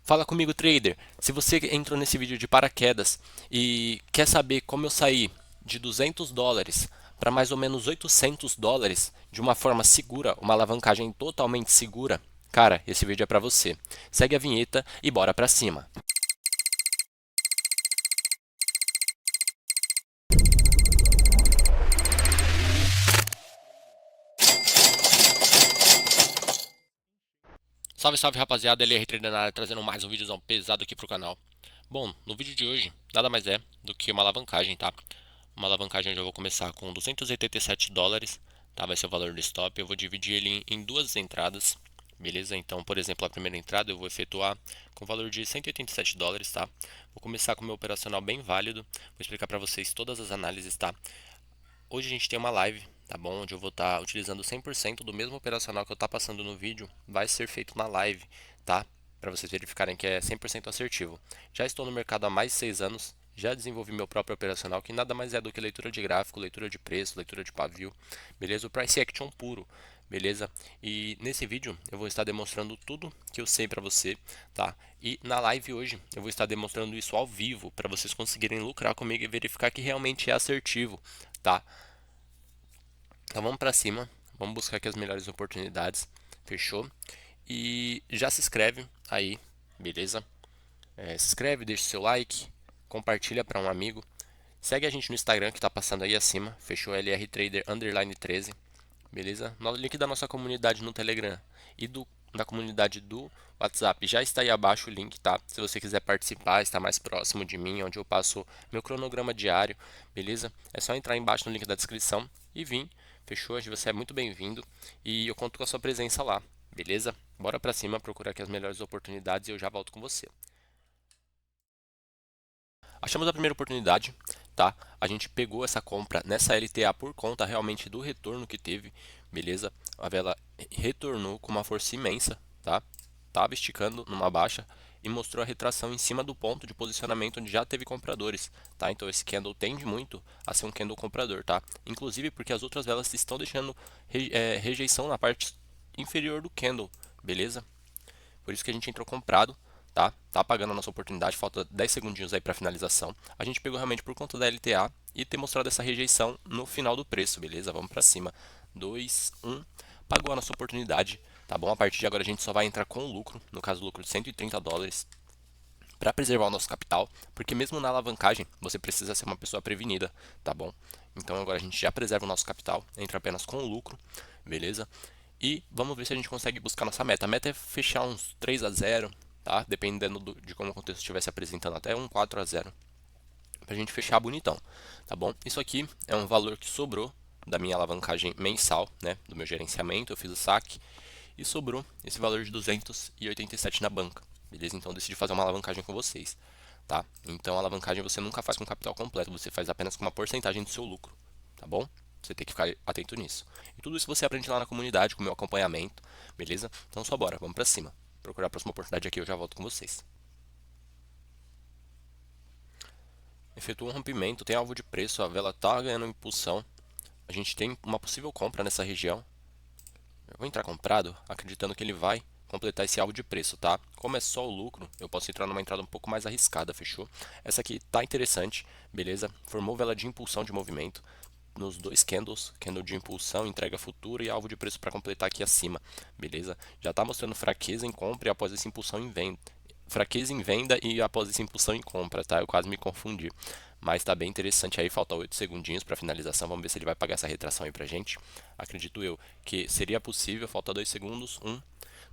Fala comigo, trader. Se você entrou nesse vídeo de paraquedas e quer saber como eu saí de US$ 200 para mais ou menos US$ 800 de uma forma segura, uma alavancagem totalmente segura, cara, esse vídeo é para você. Segue a vinheta e bora para cima. Salve, salve rapaziada, LR Trader na área, trazendo mais um vídeozão pesado aqui pro canal. Bom, no vídeo de hoje, nada mais é do que uma alavancagem, tá? Uma alavancagem onde eu vou começar com US$ 287, tá? Vai ser o valor do stop. Eu vou dividir ele em duas entradas, beleza? Então, por exemplo, a primeira entrada eu vou efetuar com o valor de US$ 187, tá? Vou começar com o meu operacional bem válido. Vou explicar para vocês todas as análises, tá? Hoje a gente tem uma live, tá bom? Onde eu vou estar utilizando 100% do mesmo operacional que eu estou passando no vídeo, vai ser feito na live, tá? Para vocês verificarem que é 100% assertivo. Já estou no mercado há mais de 6 anos, já desenvolvi meu próprio operacional, que nada mais é do que leitura de gráfico, leitura de preço, leitura de pavio, beleza? O price action puro, beleza? E nesse vídeo eu vou estar demonstrando tudo que eu sei para você, tá? E na live hoje eu vou estar demonstrando isso ao vivo para vocês conseguirem lucrar comigo e verificar que realmente é assertivo, tá? Então vamos para cima, vamos buscar aqui as melhores oportunidades, fechou? E já se inscreve aí, beleza? Se inscreve, deixa o seu like, compartilha para um amigo. Segue a gente no Instagram que está passando aí acima, fechou? LR Trader underline 13, beleza? O link da nossa comunidade no Telegram e da comunidade do WhatsApp já está aí abaixo o link, tá? Se você quiser participar, estar mais próximo de mim, onde eu passo meu cronograma diário, beleza? É só entrar embaixo no link da descrição e vir, fechou? Você é muito bem-vindo e eu conto com a sua presença lá, beleza? Bora pra cima procurar aqui as melhores oportunidades e eu já volto com você. Achamos a primeira oportunidade, tá? A gente pegou essa compra nessa LTA por conta realmente do retorno que teve, beleza? A vela retornou com uma força imensa, tá? Tava esticando numa baixa e mostrou a retração em cima do ponto de posicionamento onde já teve compradores, tá? Então esse candle tende muito a ser um candle comprador, tá? Inclusive porque as outras velas estão deixando rejeição na parte inferior do candle, beleza? Por isso que a gente entrou comprado, tá? Tá pagando a nossa oportunidade, falta 10 segundinhos aí para finalização. A gente pegou realmente por conta da LTA e ter mostrado essa rejeição no final do preço, beleza? Vamos para cima. 2, 1, pagou a nossa oportunidade, tá bom? A partir de agora a gente só vai entrar com lucro, no caso lucro de US$ 130, para preservar o nosso capital, porque mesmo na alavancagem você precisa ser uma pessoa prevenida, tá bom? Então agora a gente já preserva o nosso capital, entra apenas com lucro, beleza? E vamos ver se a gente consegue buscar nossa meta. A meta é fechar uns 3-0, tá? Dependendo de como o contexto estiver se apresentando, até um 4-0, para a gente fechar bonitão, tá bom? Isso aqui é um valor que sobrou da minha alavancagem mensal, né? Do meu gerenciamento, eu fiz o saque e sobrou esse valor de 287 na banca, beleza? Então eu decidi fazer uma alavancagem com vocês, tá? Então a alavancagem você nunca faz com capital completo, você faz apenas com uma porcentagem do seu lucro, tá bom? Você tem que ficar atento nisso. E tudo isso você aprende lá na comunidade com o meu acompanhamento, beleza? Então só bora, vamos pra cima. Procurar a próxima oportunidade aqui, eu já volto com vocês. Efetua um rompimento, tem alvo de preço, a vela tá ganhando impulsão. A gente tem uma possível compra nessa região. Eu vou entrar comprado, acreditando que ele vai completar esse alvo de preço, tá? Como é só o lucro, eu posso entrar numa entrada um pouco mais arriscada, fechou? Essa aqui tá interessante, beleza? Formou vela de impulsão de movimento nos dois candles, candle de impulsão, entrega futura e alvo de preço para completar aqui acima, beleza? Já está mostrando fraqueza em compra e após essa impulsão em venda. Fraqueza em venda e após essa impulsão em compra, tá? Eu quase me confundi. Mas está bem interessante aí, falta 8 segundinhos para finalização. Vamos ver se ele vai pagar essa retração aí pra gente. Acredito eu que seria possível, falta 2 segundos.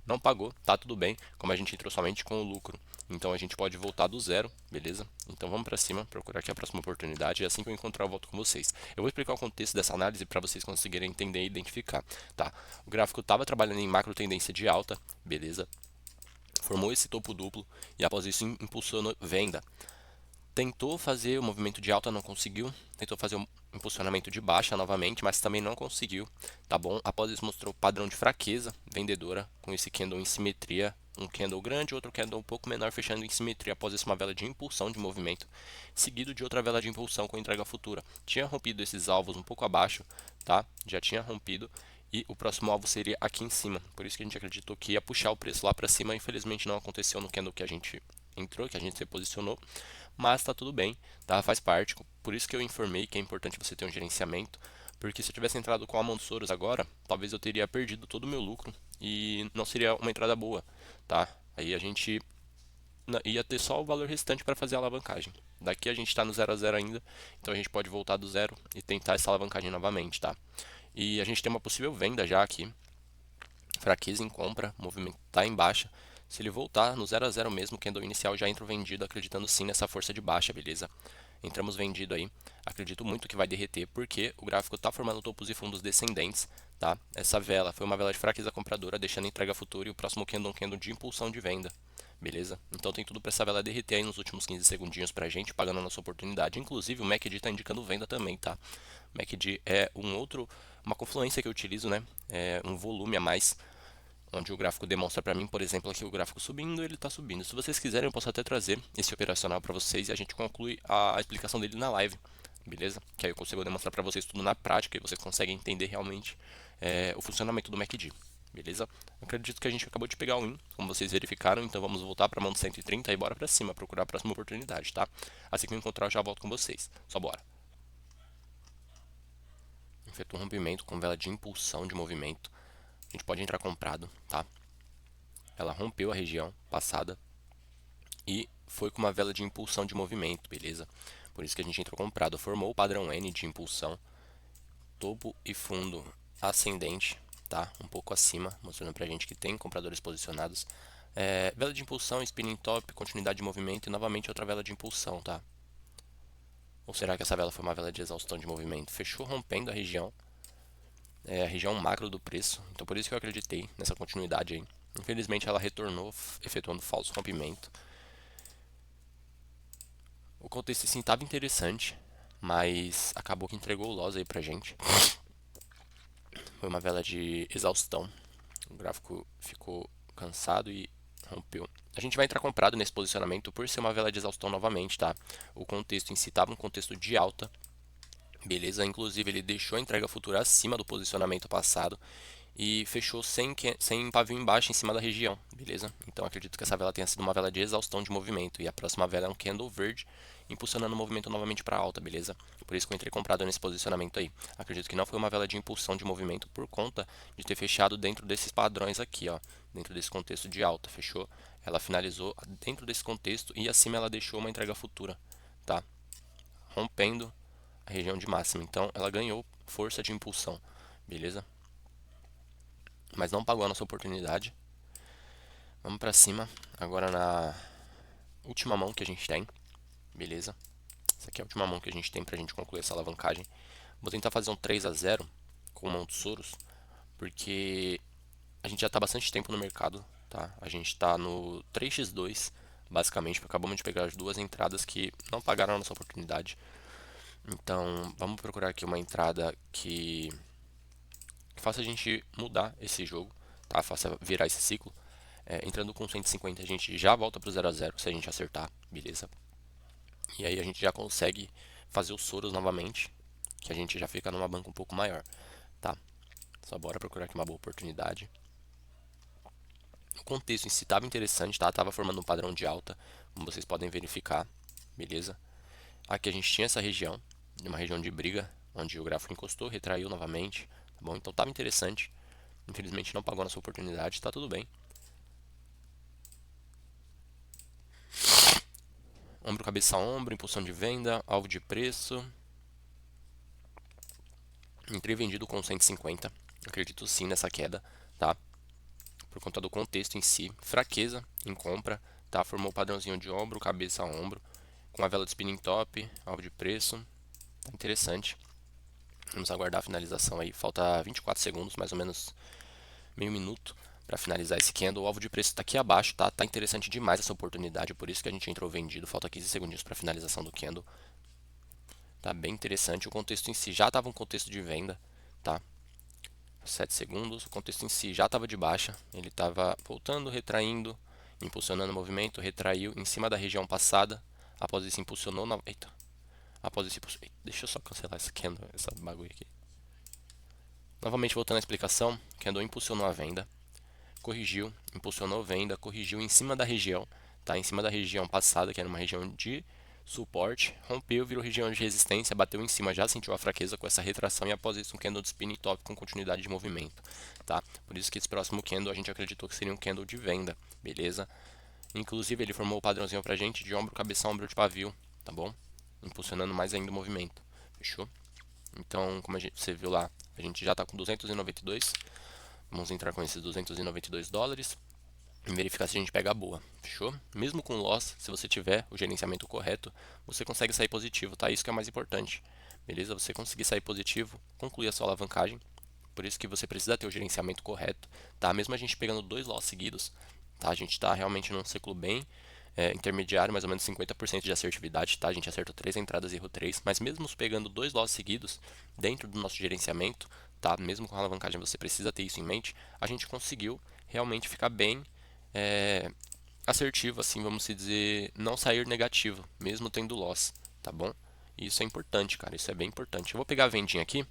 Não pagou, tá tudo bem, como a gente entrou somente com o lucro. Então a gente pode voltar do zero, beleza? Então vamos para cima, procurar aqui a próxima oportunidade e assim que eu encontrar eu volto com vocês. Eu vou explicar o contexto dessa análise para vocês conseguirem entender e identificar, tá? O gráfico estava trabalhando em macro tendência de alta, beleza? Formou esse topo duplo e após isso impulsionou venda. Tentou fazer o movimento de alta, não conseguiu. Tentou fazer um impulsionamento de baixa novamente, mas também não conseguiu, tá bom? Após isso mostrou padrão de fraqueza vendedora, com esse candle em simetria, um candle grande, outro candle um pouco menor, fechando em simetria. Após isso uma vela de impulsão de movimento, seguido de outra vela de impulsão com entrega futura. Tinha rompido esses alvos um pouco abaixo, tá? Já tinha rompido e o próximo alvo seria aqui em cima. Por isso que a gente acreditou que ia puxar o preço lá para cima. Infelizmente não aconteceu no candle que a gente entrou, que a gente se posicionou, mas tá tudo bem, tá? Faz parte. Por isso que eu informei que é importante você ter um gerenciamento, porque se eu tivesse entrado com a mão dos Soros agora, talvez eu teria perdido todo o meu lucro e não seria uma entrada boa, tá? Aí a gente ia ter só o valor restante para fazer a alavancagem. Daqui a gente está no 0 a 0 ainda, então a gente pode voltar do zero e tentar essa alavancagem novamente, tá? E a gente tem uma possível venda já aqui, fraqueza em compra, o movimento está em baixa. Se ele voltar no 0 a 0 mesmo, o candle inicial já entra vendido, acreditando sim nessa força de baixa, beleza? Entramos vendido aí, acredito muito que vai derreter, porque o gráfico está formando topos e fundos descendentes, tá? Essa vela foi uma vela de fraqueza compradora, deixando entrega futura e o próximo candle um candle de impulsão de venda, beleza? Então tem tudo para essa vela derreter aí nos últimos 15 segundinhos pra gente, pagando a nossa oportunidade. Inclusive o MACD está indicando venda também, tá? MACD é uma confluência que eu utilizo, né? É um volume a mais onde o gráfico demonstra para mim, por exemplo, aqui o gráfico subindo, ele está subindo. Se vocês quiserem, eu posso até trazer esse operacional para vocês e a gente conclui a explicação dele na live, beleza? Que aí eu consigo demonstrar para vocês tudo na prática e vocês conseguem entender realmente o funcionamento do MACD, beleza? Acredito que a gente acabou de pegar o win, como vocês verificaram, então vamos voltar para a mão do 130 e bora para cima procurar a próxima oportunidade, tá? Assim que eu encontrar, eu já volto com vocês. Só bora. Efetua um rompimento com vela de impulsão de movimento. A gente pode entrar comprado, tá? Ela rompeu a região passada e foi com uma vela de impulsão de movimento, beleza? Por isso que a gente entrou comprado. Formou o padrão N de impulsão, topo e fundo ascendente, tá? Um pouco acima, mostrando pra gente que tem compradores posicionados. Vela de impulsão, spinning top, continuidade de movimento e novamente outra vela de impulsão, tá? Ou será que essa vela foi uma vela de exaustão de movimento? Fechou rompendo a região macro do preço. Então por isso que eu acreditei nessa continuidade aí. Infelizmente ela retornou efetuando falso rompimento. O contexto sim estava interessante, mas acabou que entregou o loss aí pra gente. Foi uma vela de exaustão. O gráfico ficou cansado e rompeu. A gente vai entrar comprado nesse posicionamento por ser uma vela de exaustão novamente, tá? O contexto em si estava um contexto de alta, beleza? Inclusive ele deixou a entrega futura acima do posicionamento passado e fechou sem pavio embaixo em cima da região, beleza? Então acredito que essa vela tenha sido uma vela de exaustão de movimento e a próxima vela é um candle verde impulsionando o movimento novamente para alta, beleza? Por isso que eu entrei comprado nesse posicionamento aí. Acredito que não foi uma vela de impulsão de movimento por conta de ter fechado dentro desses padrões aqui, ó, dentro desse contexto de alta, fechou? Ela finalizou dentro desse contexto e acima ela deixou uma entrega futura, tá? Rompendo a região de máxima. Então ela ganhou força de impulsão, beleza? Mas não pagou a nossa oportunidade. Vamos pra cima, agora na última mão que a gente tem, beleza? Essa aqui é a última mão que a gente tem pra gente concluir essa alavancagem. Vou tentar fazer um 3 a 0 com mão de Soros, porque a gente já tá bastante tempo no mercado, tá? A gente tá no 3x2, basicamente, porque acabamos de pegar as duas entradas que não pagaram a nossa oportunidade. Então, vamos procurar aqui uma entrada que faça a gente mudar esse jogo, tá? Faça virar esse ciclo. Entrando com 150 a gente já volta pro 0 a 0 se a gente acertar, beleza? E aí a gente já consegue fazer os Soros novamente, que a gente já fica numa banca um pouco maior, tá? Só bora procurar aqui uma boa oportunidade. O contexto em si estava interessante, tá? Tava formando um padrão de alta, como vocês podem verificar, beleza? Aqui a gente tinha essa região, uma região de briga, onde o gráfico encostou, retraiu novamente, tá bom? Então estava interessante. Infelizmente não pagou nossa oportunidade, tá tudo bem. Ombro, cabeça, ombro, impulsão de venda, alvo de preço. Entrei vendido com 150. Acredito sim nessa queda, tá? Por conta do contexto em si. Fraqueza em compra, tá? Formou o padrãozinho de ombro, cabeça, ombro. Com a vela de spinning top, alvo de preço. Tá interessante. Vamos aguardar a finalização aí. Falta 24 segundos, mais ou menos meio minuto para finalizar esse candle. O alvo de preço está aqui abaixo, tá? Tá interessante demais essa oportunidade, por isso que a gente entrou vendido. Falta 15 segundinhos para finalização do candle. Tá bem interessante. O contexto em si já estava um contexto de venda, tá? 7 segundos. O contexto em si já estava de baixa. Ele estava voltando, retraindo, impulsionando o movimento, retraiu em cima da região passada. Após isso impulsionou na... Eita. Após isso... Deixa eu só cancelar esse candle, essa bagulho aqui. Novamente voltando à explicação, candle impulsionou a venda, corrigiu, impulsionou venda, corrigiu em cima da região, tá? Em cima da região passada, que era uma região de suporte, rompeu, virou região de resistência, bateu em cima, já sentiu a fraqueza com essa retração e após isso um candle de spinning top com continuidade de movimento, tá? Por isso que esse próximo candle a gente acreditou que seria um candle de venda, beleza? Inclusive ele formou o padrãozinho pra gente de ombro, cabeça, ombro de pavio, tá bom? Impulsionando mais ainda o movimento, fechou? Então, como você viu lá, a gente já está com 292. Vamos entrar com esses 292 dólares e verificar se a gente pega a boa, fechou? Mesmo com loss, se você tiver o gerenciamento correto, você consegue sair positivo, tá? Isso que é mais importante, beleza? Você conseguir sair positivo, concluir a sua alavancagem, por isso que você precisa ter o gerenciamento correto, tá? Mesmo a gente pegando dois loss seguidos, tá? A gente está realmente num ciclo bem intermediário, mais ou menos 50% de assertividade, tá? A gente acertou 3 entradas e errou 3, mas mesmo pegando dois loss seguidos dentro do nosso gerenciamento, tá? Mesmo com a alavancagem, você precisa ter isso em mente, a gente conseguiu realmente ficar bem assertivo, assim, vamos dizer, não sair negativo, mesmo tendo loss, tá bom? Isso é importante, cara, isso é bem importante. Eu vou pegar a vendinha aqui,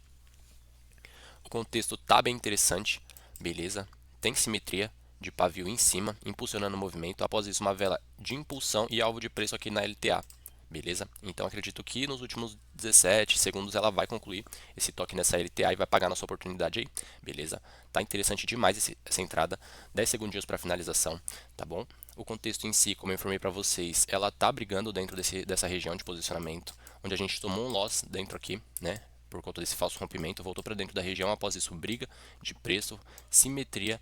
o contexto tá bem interessante, beleza? Tem simetria de pavio em cima, impulsionando o movimento. Após isso, uma vela de impulsão e alvo de preço aqui na LTA, beleza? Então acredito que nos últimos 17 segundos ela vai concluir esse toque nessa LTA e vai pagar nossa oportunidade aí, beleza? Tá interessante demais essa entrada, 10 segundinhos para finalização, tá bom? O contexto em si, como eu informei para vocês, ela tá brigando dentro dessa região de posicionamento, onde a gente tomou um loss dentro aqui, né? Por conta desse falso rompimento, voltou para dentro da região, após isso briga de preço, simetria,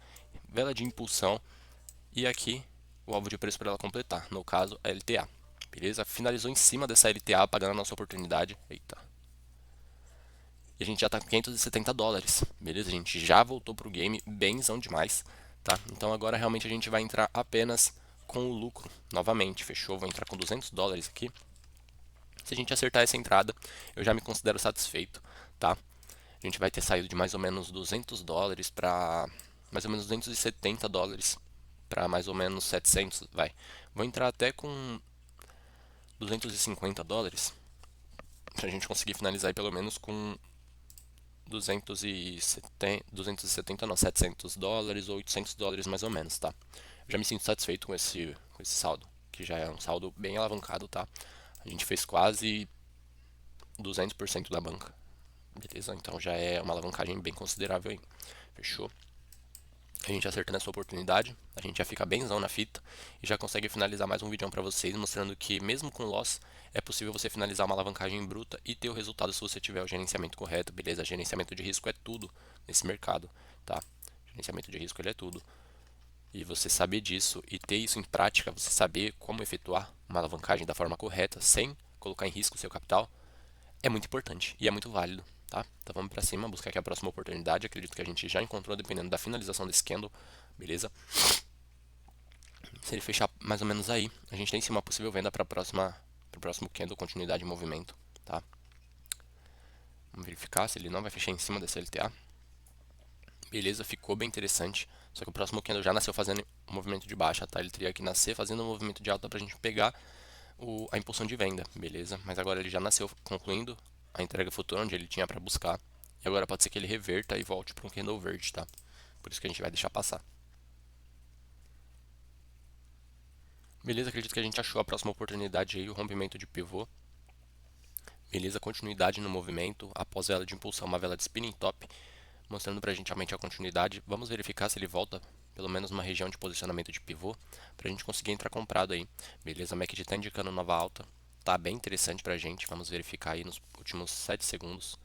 vela de impulsão e aqui o alvo de preço para ela completar, no caso a LTA, beleza? Finalizou em cima dessa LTA, pagando a nossa oportunidade, eita. E a gente já está com 570 dólares, beleza? A gente já voltou pro game, benzão demais, tá? Então agora realmente a gente vai entrar apenas com o lucro novamente, fechou? Vou entrar com 200 dólares aqui. Se a gente acertar essa entrada, eu já me considero satisfeito, tá? A gente vai ter saído de mais ou menos 200 dólares para mais ou menos 270 dólares para mais ou menos 700, vai. Vou entrar até com 250 dólares para a gente conseguir finalizar aí pelo menos com 270 não, 700 dólares ou 800 dólares mais ou menos, tá? Eu já me sinto satisfeito com esse saldo, que já é um saldo bem alavancado, tá? A gente fez quase 200% da banca, beleza? Então já é uma alavancagem bem considerável aí, fechou? A gente acertando essa oportunidade, a gente já fica benzão na fita e já consegue finalizar mais um vídeo para vocês, mostrando que mesmo com loss, é possível você finalizar uma alavancagem bruta e ter o resultado se você tiver o gerenciamento correto, beleza? Gerenciamento de risco é tudo nesse mercado, tá? Gerenciamento de risco ele é tudo. E você saber disso e ter isso em prática, você saber como efetuar uma alavancagem da forma correta, sem colocar em risco o seu capital, é muito importante e é muito válido, tá? Então vamos pra cima, buscar aqui a próxima oportunidade. Acredito que a gente já encontrou, dependendo da finalização desse candle, beleza? Se ele fechar mais ou menos aí, a gente tem sim uma possível venda para o próximo candle, continuidade de movimento, tá? Vamos verificar se ele não vai fechar em cima dessa LTA. Beleza, ficou bem interessante. Só que o próximo candle já nasceu fazendo um movimento de baixa, tá? Ele teria que nascer fazendo um movimento de alta pra gente pegar a impulsão de venda, beleza? Mas agora ele já nasceu concluindo a entrega futura onde ele tinha para buscar. E agora pode ser que ele reverta e volte para um candle verde, tá? Por isso que a gente vai deixar passar. Beleza, acredito que a gente achou a próxima oportunidade aí, o rompimento de pivô. Beleza, continuidade no movimento, após vela de impulsão, uma vela de spinning top, mostrando pra gente realmente a continuidade. Vamos verificar se ele volta pelo menos uma região de posicionamento de pivô, pra gente conseguir entrar comprado aí. Beleza, a MACD tá indicando nova alta, tá bem interessante pra gente, vamos verificar aí nos últimos 7 segundos.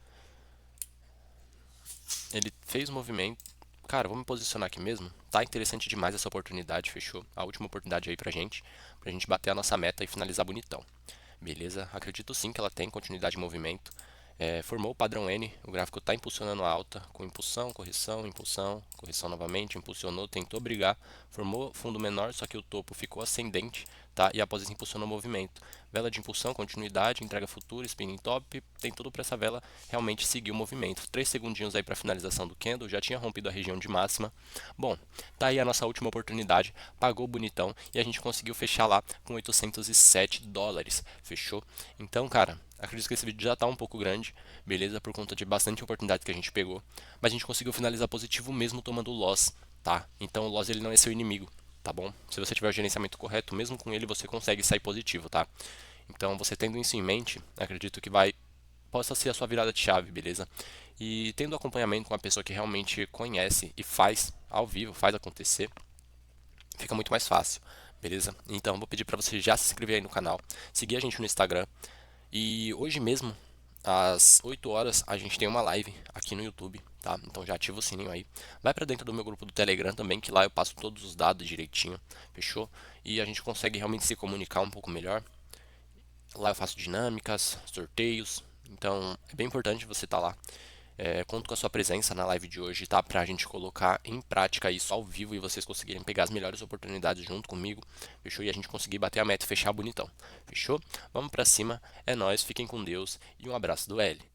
Ele fez o movimento, cara, vou me posicionar aqui mesmo, tá interessante demais essa oportunidade, fechou? A última oportunidade aí pra gente bater a nossa meta e finalizar bonitão. Beleza, acredito sim que ela tem continuidade de movimento. Formou o padrão N, o gráfico está impulsionando a alta, com impulsão, correção, correção novamente, impulsionou, tentou brigar, formou fundo menor, só que o topo ficou ascendente, tá? E após isso impulsionou o movimento. Vela de impulsão, continuidade, entrega futura, spinning top, tem tudo para essa vela realmente seguir o movimento. 3 segundinhos aí para finalização do candle, já tinha rompido a região de máxima. Bom, tá aí a nossa última oportunidade, pagou bonitão e a gente conseguiu fechar lá com 807 dólares, fechou? Então, cara, Acredito que esse vídeo já tá um pouco grande, beleza? Por conta de bastante oportunidade que a gente pegou. Mas a gente conseguiu finalizar positivo mesmo tomando loss, tá? Então o loss ele não é seu inimigo, tá bom? Se você tiver o gerenciamento correto, mesmo com ele você consegue sair positivo, tá? Então você tendo isso em mente, acredito que possa ser a sua virada de chave, beleza? E tendo acompanhamento com uma pessoa que realmente conhece e faz ao vivo, faz acontecer, fica muito mais fácil, beleza? Então vou pedir para você já se inscrever aí no canal, seguir a gente no Instagram e hoje mesmo, às 8 horas, a gente tem uma live aqui no YouTube, tá? Então já ativa o sininho aí. Vai para dentro do meu grupo do Telegram também, que lá eu passo todos os dados direitinho, fechou? E a gente consegue realmente se comunicar um pouco melhor. Lá eu faço dinâmicas, sorteios, então é bem importante você estar lá. Conto com a sua presença na live de hoje, tá? Pra gente colocar em prática isso ao vivo e vocês conseguirem pegar as melhores oportunidades junto comigo, fechou? E a gente conseguir bater a meta e fechar bonitão, fechou? Vamos pra cima, é nóis, fiquem com Deus e um abraço do L.